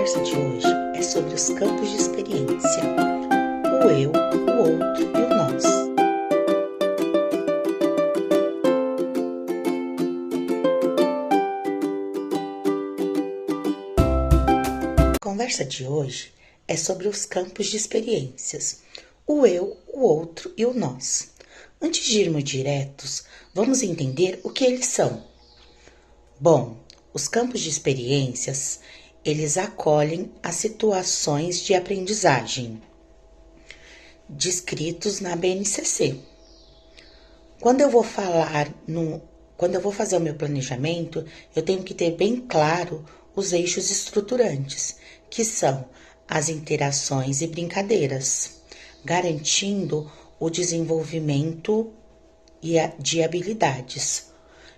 conversa de hoje é sobre os campos de experiência, o eu, o outro e o nós. A conversa de hoje é sobre os campos de experiências, o eu, o outro e o nós. Antes de irmos diretos, vamos entender o que eles são. Bom, os campos de experiências, eles acolhem as situações de aprendizagem descritos na BNCC. Quando eu vou fazer o meu planejamento, eu tenho que ter bem claro os eixos estruturantes, que são as interações e brincadeiras, garantindo o desenvolvimento de habilidades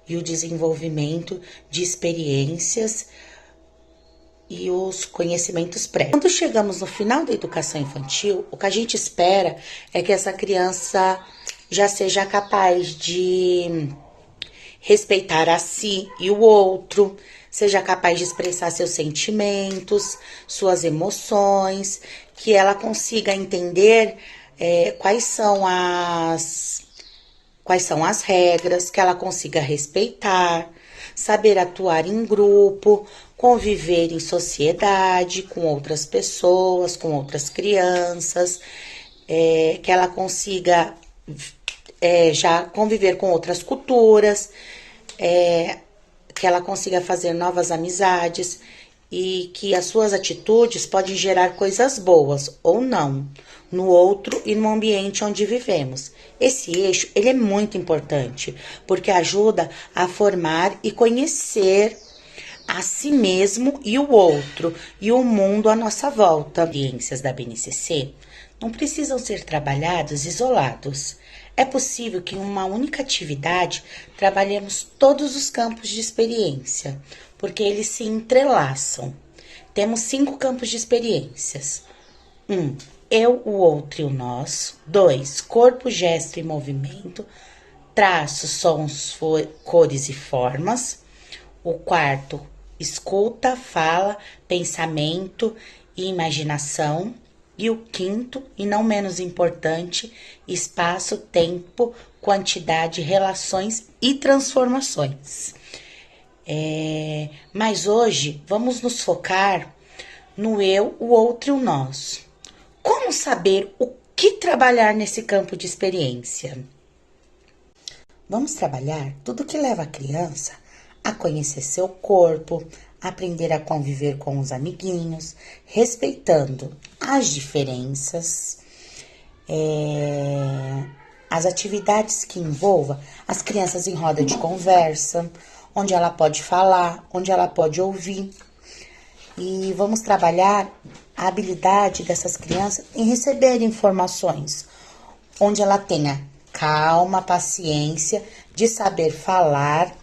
e o desenvolvimento de experiências e os conhecimentos prévios. Quando chegamos no final da educação infantil, o que a gente espera é que essa criança já seja capaz de respeitar a si e o outro, seja capaz de expressar seus sentimentos, suas emoções, que ela consiga entender quais são as regras, que ela consiga respeitar, saber atuar em grupo, conviver em sociedade com outras pessoas, com outras crianças, que ela consiga já conviver com outras culturas, que ela consiga fazer novas amizades e que as suas atitudes podem gerar coisas boas ou não no outro e no ambiente onde vivemos. Esse eixo, ele é muito importante, porque ajuda a formar e conhecer a si mesmo e o outro e o mundo à nossa volta. As experiências da BNCC não precisam ser trabalhadas isolados. É possível que em uma única atividade trabalhemos todos os campos de experiência, porque eles se entrelaçam. Temos 5 campos de experiências. 1. Eu, o outro e o nós. 2. Corpo, gesto e movimento. Traços, sons, cores e formas. O 4. Escuta, fala, pensamento e imaginação. E o 5º, e não menos importante, espaço, tempo, quantidade, relações e transformações. Mas hoje vamos nos focar no eu, o outro e o nós. Como saber o que trabalhar nesse campo de experiência? Vamos trabalhar tudo que leva a criança a conhecer seu corpo, aprender a conviver com os amiguinhos, respeitando as diferenças, as atividades que envolvam as crianças em roda de conversa, onde ela pode falar, onde ela pode ouvir. E vamos trabalhar a habilidade dessas crianças em receber informações, onde ela tenha calma, paciência de saber falar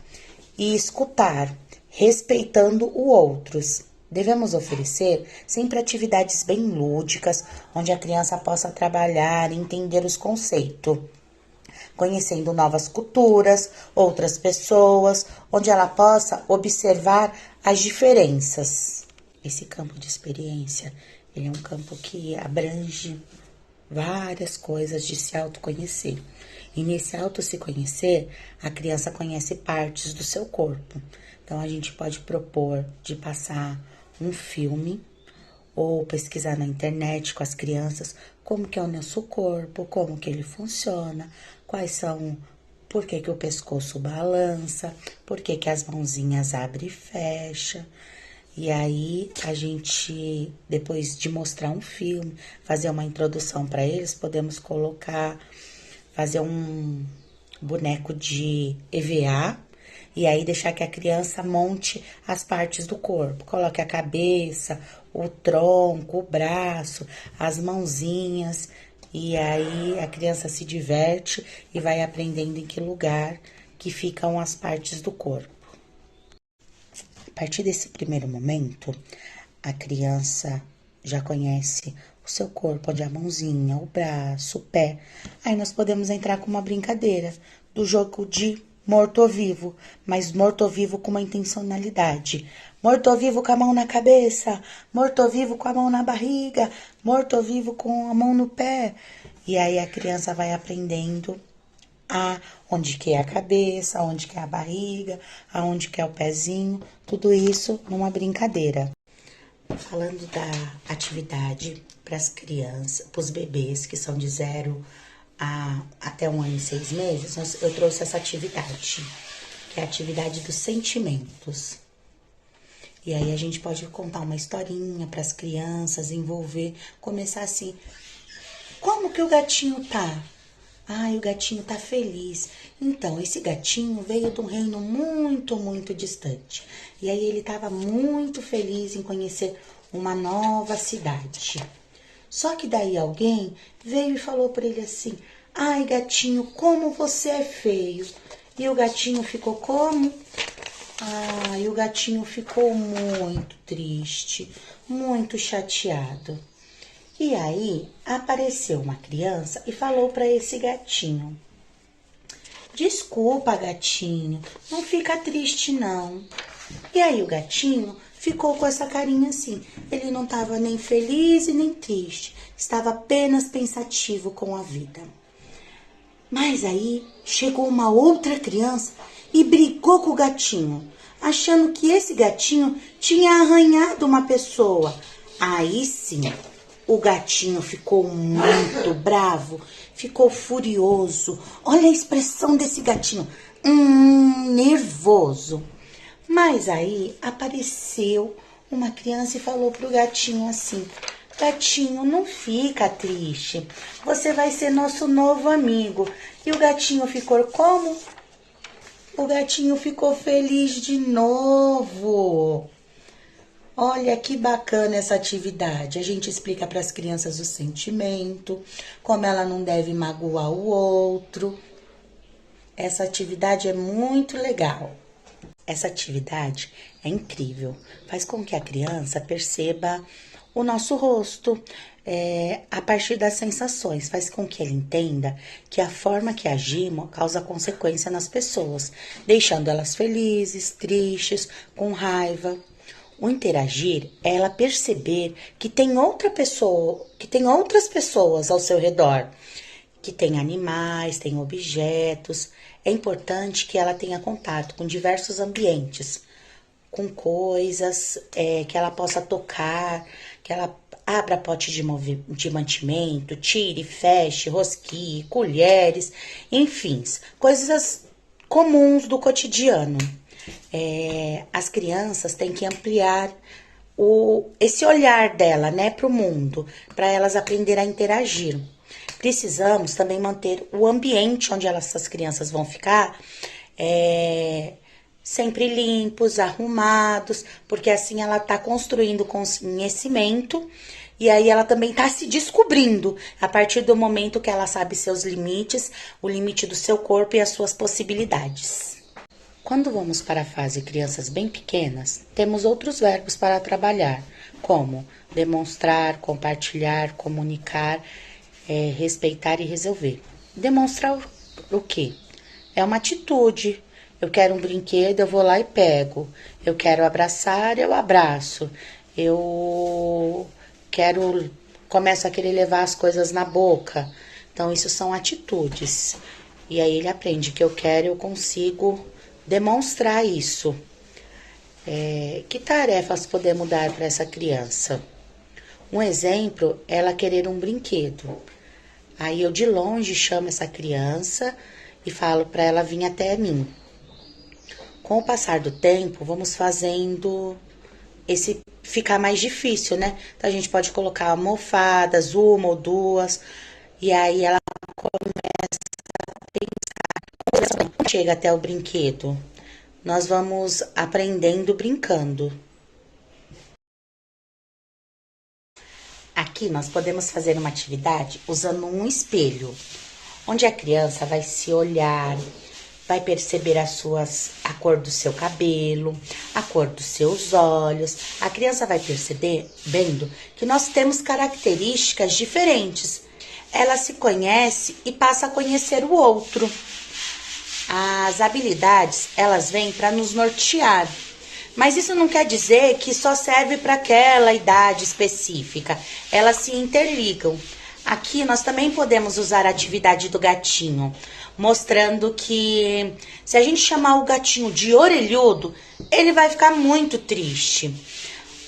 e escutar, respeitando o outros. Devemos oferecer sempre atividades bem lúdicas, onde a criança possa trabalhar e entender os conceitos, conhecendo novas culturas, outras pessoas, onde ela possa observar as diferenças. Esse campo de experiência, ele é um campo que abrange várias coisas de se autoconhecer. E nesse auto se conhecer, a criança conhece partes do seu corpo. Então, a gente pode propor de passar um filme ou pesquisar na internet com as crianças como que é o nosso corpo, como que ele funciona, por que o pescoço balança, por que as mãozinhas abrem e fecham. E aí, a gente, depois de mostrar um filme, fazer uma introdução para eles, podemos fazer um boneco de EVA, e aí deixar que a criança monte as partes do corpo. Coloque a cabeça, o tronco, o braço, as mãozinhas, e aí a criança se diverte e vai aprendendo em que lugar que ficam as partes do corpo. A partir desse primeiro momento, a criança já conhece o seu corpo, onde é a mãozinha, o braço, o pé. Aí nós podemos entrar com uma brincadeira do jogo de morto-vivo, mas morto-vivo com uma intencionalidade. Morto-vivo com a mão na cabeça, morto-vivo com a mão na barriga, morto-vivo com a mão no pé. E aí a criança vai aprendendo onde que é a cabeça, onde que é a barriga, aonde que é o pezinho, tudo isso numa brincadeira. Falando da atividade para as crianças, para os bebês que são de 0 até 1 ano e 6 meses, eu trouxe essa atividade, que é a atividade dos sentimentos. E aí a gente pode contar uma historinha para as crianças, envolver, começar assim, como que o gatinho tá? Ai, o gatinho tá feliz. Então, esse gatinho veio de um reino muito, muito distante. E aí ele tava muito feliz em conhecer uma nova cidade. Só que daí alguém veio e falou para ele assim: ai, gatinho, como você é feio. E o gatinho ficou como? Ai, o gatinho ficou muito triste, muito chateado. E aí apareceu uma criança e falou para esse gatinho: desculpa, gatinho, não fica triste não. E aí o gatinho ficou com essa carinha assim. Ele não estava nem feliz e nem triste, estava apenas pensativo com a vida. Mas aí chegou uma outra criança e brigou com o gatinho, achando que esse gatinho tinha arranhado uma pessoa. Aí sim, o gatinho ficou muito bravo, ficou furioso. Olha a expressão desse gatinho, nervoso. Mas aí apareceu uma criança e falou pro gatinho assim: gatinho, não fica triste, você vai ser nosso novo amigo. E o gatinho ficou como? O gatinho ficou feliz de novo. Olha que bacana essa atividade. A gente explica para as crianças o sentimento, como ela não deve magoar o outro. Essa atividade é muito legal. Essa atividade é incrível. Faz com que a criança perceba o nosso rosto, a partir das sensações. Faz com que ele entenda que a forma que agimos causa consequência nas pessoas, deixando elas felizes, tristes, com raiva. O interagir é ela perceber que tem outra pessoa, que tem outras pessoas ao seu redor, que tem animais, tem objetos. É importante que ela tenha contato com diversos ambientes, com coisas que ela possa tocar, que ela abra pote de mantimento, tire, feche, rosquie, colheres, enfim, coisas comuns do cotidiano. As crianças têm que ampliar esse olhar dela, né, para o mundo, para elas aprenderem a interagir. Precisamos também manter o ambiente onde essas crianças vão ficar sempre limpos, arrumados, porque assim ela está construindo conhecimento e aí ela também está se descobrindo a partir do momento que ela sabe seus limites, o limite do seu corpo e as suas possibilidades. Quando vamos para a fase crianças bem pequenas, temos outros verbos para trabalhar, como demonstrar, compartilhar, comunicar, respeitar e resolver. Demonstrar o quê? É uma atitude. Eu quero um brinquedo, eu vou lá e pego. Eu quero abraçar, eu abraço. Começo a querer levar as coisas na boca. Então, isso são atitudes. E aí ele aprende que eu quero, eu consigo demonstrar isso. Que tarefas podemos dar para essa criança? Um exemplo é ela querer um brinquedo. Aí eu de longe chamo essa criança e falo para ela vir até mim. Com o passar do tempo, vamos fazendo esse ficar mais difícil, né? Então a gente pode colocar almofadas, uma ou duas, e aí ela começa a pensar, chega até o brinquedo. Nós vamos aprendendo brincando. Aqui nós podemos fazer uma atividade usando um espelho, onde a criança vai se olhar, vai perceber a cor do seu cabelo, a cor dos seus olhos. A criança vai percebendo que nós temos características diferentes. Ela se conhece e passa a conhecer o outro. As habilidades, elas vêm para nos nortear. Mas isso não quer dizer que só serve para aquela idade específica. Elas se interligam. Aqui nós também podemos usar a atividade do gatinho, mostrando que se a gente chamar o gatinho de orelhudo, ele vai ficar muito triste.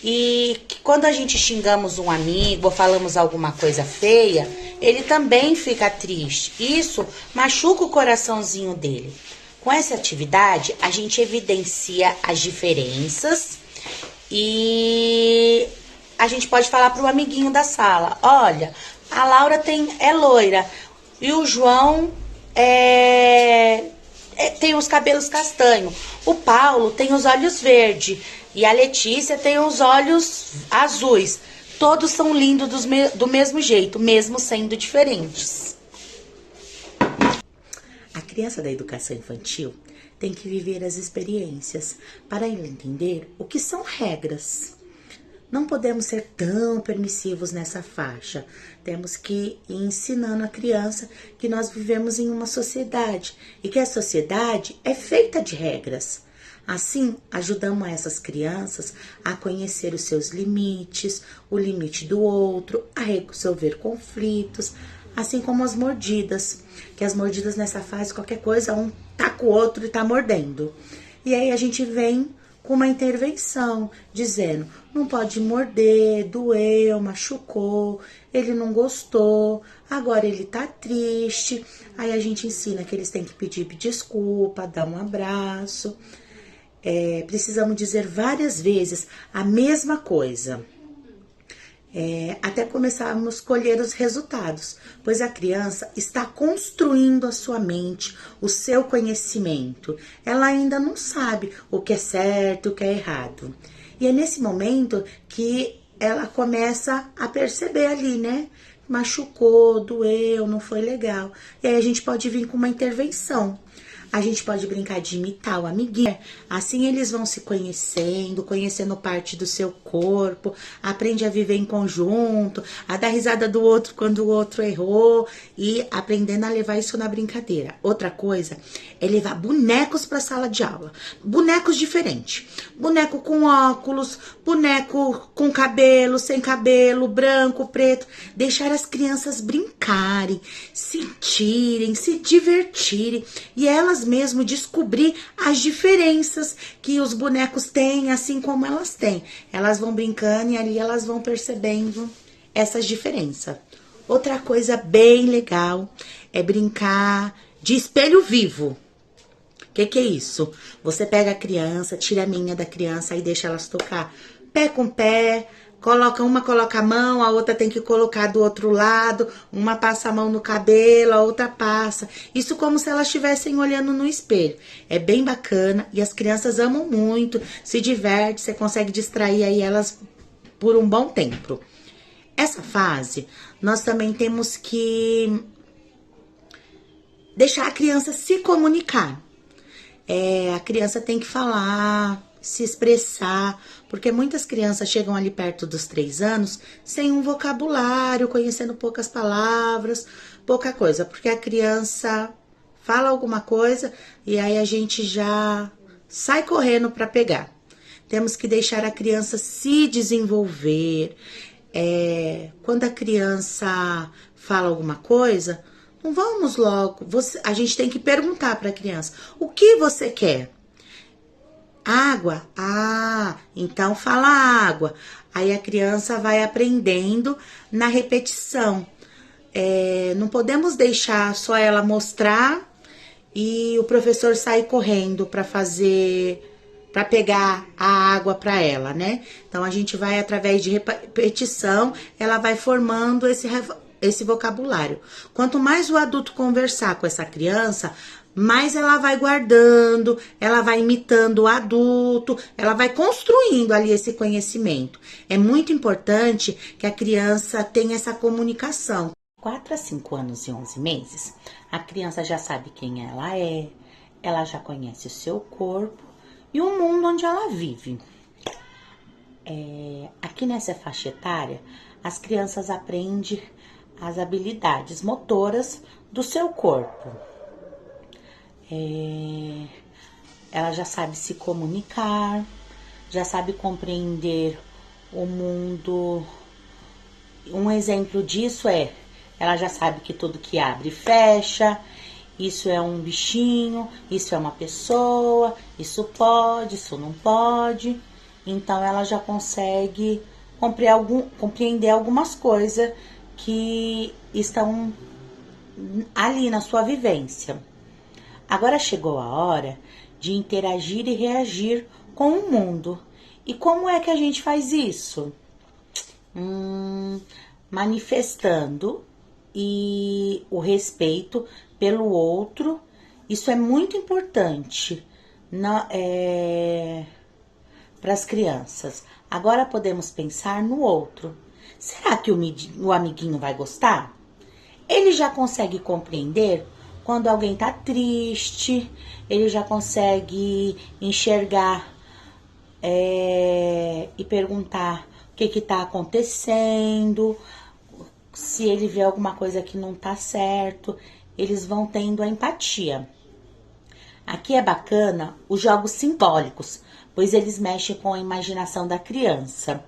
E que quando a gente xingamos um amigo ou falamos alguma coisa feia, ele também fica triste. Isso machuca o coraçãozinho dele. Com essa atividade, a gente evidencia as diferenças e a gente pode falar para o amiguinho da sala: olha, a Laura é loira e o João tem os cabelos castanhos. O Paulo tem os olhos verdes e a Letícia tem os olhos azuis. Todos são lindos do mesmo jeito, mesmo sendo diferentes. A criança da educação infantil tem que viver as experiências para entender o que são regras. Não podemos ser tão permissivos nessa faixa. Temos que ir ensinando a criança que nós vivemos em uma sociedade e que a sociedade é feita de regras. Assim, ajudamos essas crianças a conhecer os seus limites, o limite do outro, a resolver conflitos, assim como as mordidas, que as mordidas nessa fase, qualquer coisa, um taca o outro e tá mordendo. E aí a gente vem com uma intervenção, dizendo: não pode morder, doeu, machucou, ele não gostou, agora ele tá triste. Aí a gente ensina que eles têm que pedir desculpa, dar um abraço. Precisamos dizer várias vezes a mesma coisa. Até começarmos a colher os resultados, pois a criança está construindo a sua mente, o seu conhecimento. Ela ainda não sabe o que é certo, o que é errado. E é nesse momento que ela começa a perceber ali, né? Machucou, doeu, não foi legal. E aí a gente pode vir com uma intervenção. A gente pode brincar de imitar o amiguinho. Assim eles vão se conhecendo, conhecendo parte do seu corpo, aprende a viver em conjunto, a dar risada do outro quando o outro errou e aprendendo a levar isso na brincadeira. Outra coisa é levar bonecos para a sala de aula. Bonecos diferentes. Boneco com óculos, boneco com cabelo, sem cabelo, branco, preto. Deixar as crianças brincarem, sentirem, se divertirem e elas mesmo descobrir as diferenças que os bonecos têm, assim como elas têm. Elas vão brincando e ali elas vão percebendo essas diferenças. Outra coisa bem legal é brincar de espelho vivo. O que é isso? Você pega a criança, tira a minha da criança e deixa elas tocar pé com pé. Uma coloca a mão, a outra tem que colocar do outro lado, uma passa a mão no cabelo, a outra passa. Isso como se elas estivessem olhando no espelho. É bem bacana e as crianças amam muito, se divertem, você consegue distrair aí elas por um bom tempo. Essa fase, nós também temos que deixar a criança se comunicar. A criança tem que falar, se expressar, porque muitas crianças chegam ali perto dos 3 anos sem um vocabulário, conhecendo poucas palavras, pouca coisa, porque a criança fala alguma coisa e aí a gente já sai correndo para pegar. Temos que deixar a criança se desenvolver. Quando a criança fala alguma coisa, não vamos logo. A gente tem que perguntar para a criança: o que você quer? Água? Ah, então fala água. Aí a criança vai aprendendo na repetição. Não podemos deixar só ela mostrar e o professor sair correndo para pegar a água para ela, né? Então a gente vai, através de repetição, ela vai formando esse vocabulário. Quanto mais o adulto conversar com essa criança, mais ela vai guardando, ela vai imitando o adulto, ela vai construindo ali esse conhecimento. É muito importante que a criança tenha essa comunicação. 4 a 5 anos e 11 meses, a criança já sabe quem ela já conhece o seu corpo e o mundo onde ela vive. Aqui nessa faixa etária, as crianças aprendem as habilidades motoras do seu corpo. Ela já sabe se comunicar, já sabe compreender o mundo. Um exemplo disso ela já sabe que tudo que abre e fecha, isso é um bichinho, isso é uma pessoa, isso pode, isso não pode. Então, ela já consegue compreender algumas coisas que estão ali na sua vivência. Agora chegou a hora de interagir e reagir com o mundo. E como é que a gente faz isso? Manifestando o respeito pelo outro. Isso é muito importante para as crianças. Agora podemos pensar no outro. Será que o amiguinho vai gostar? Ele já consegue compreender quando alguém tá triste, ele já consegue enxergar e perguntar o que tá acontecendo, se ele vê alguma coisa que não tá certo, eles vão tendo a empatia. Aqui é bacana os jogos simbólicos, pois eles mexem com a imaginação da criança.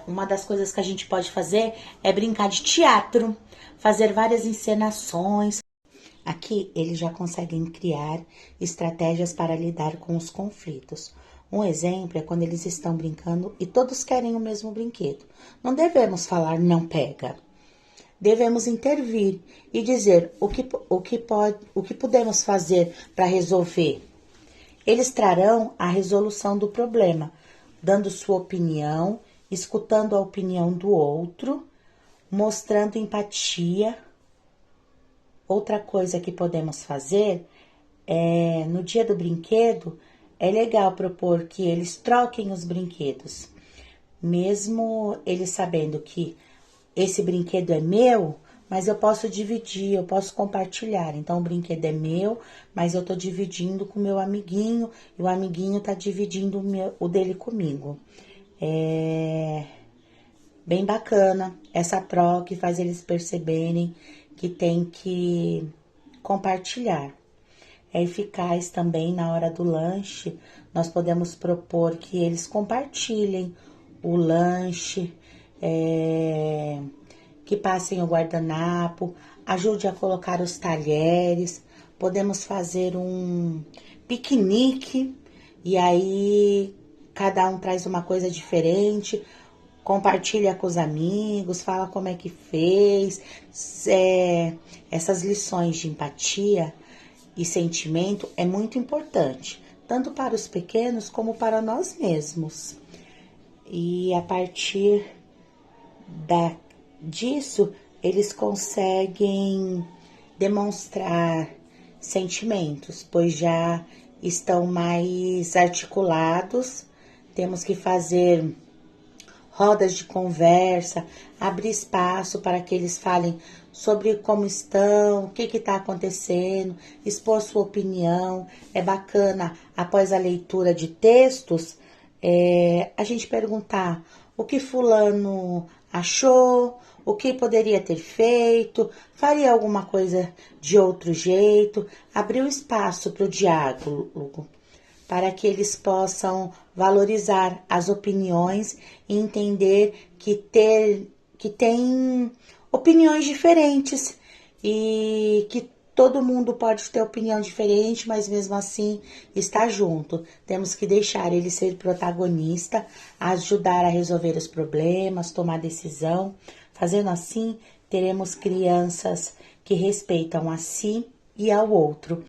Uma das coisas que a gente pode fazer é brincar de teatro, fazer várias encenações. Aqui eles já conseguem criar estratégias para lidar com os conflitos. Um exemplo é quando eles estão brincando e todos querem o mesmo brinquedo. Não devemos falar não pega. Devemos intervir e dizer o que podemos fazer para resolver. Eles trarão a resolução do problema, dando sua opinião, escutando a opinião do outro, mostrando empatia. Outra coisa que podemos fazer no dia do brinquedo, é legal propor que eles troquem os brinquedos. Mesmo eles sabendo que esse brinquedo é meu, mas eu posso dividir, eu posso compartilhar. Então, o brinquedo é meu, mas eu tô dividindo com o meu amiguinho, e o amiguinho tá dividindo o dele comigo. Bem bacana essa troca, faz eles perceberem que tem que compartilhar. É eficaz também na hora do lanche, nós podemos propor que eles compartilhem o lanche, que passem o guardanapo, ajude a colocar os talheres, podemos fazer um piquenique, e aí cada um traz uma coisa diferente, compartilha com os amigos, fala como é que fez. Essas lições de empatia e sentimento é muito importante, tanto para os pequenos como para nós mesmos. E a partir disso, eles conseguem demonstrar sentimentos, pois já estão mais articulados. Temos que fazer rodas de conversa, abrir espaço para que eles falem sobre como estão, o que está acontecendo, expor sua opinião. É bacana, após a leitura de textos, a gente perguntar o que fulano achou, o que poderia ter feito, faria alguma coisa de outro jeito, abrir o espaço para o diálogo, para que eles possam valorizar as opiniões e entender que tem opiniões diferentes e que todo mundo pode ter opinião diferente, mas mesmo assim está junto. Temos que deixar ele ser protagonista, ajudar a resolver os problemas, tomar decisão. Fazendo assim, teremos crianças que respeitam a si e ao outro.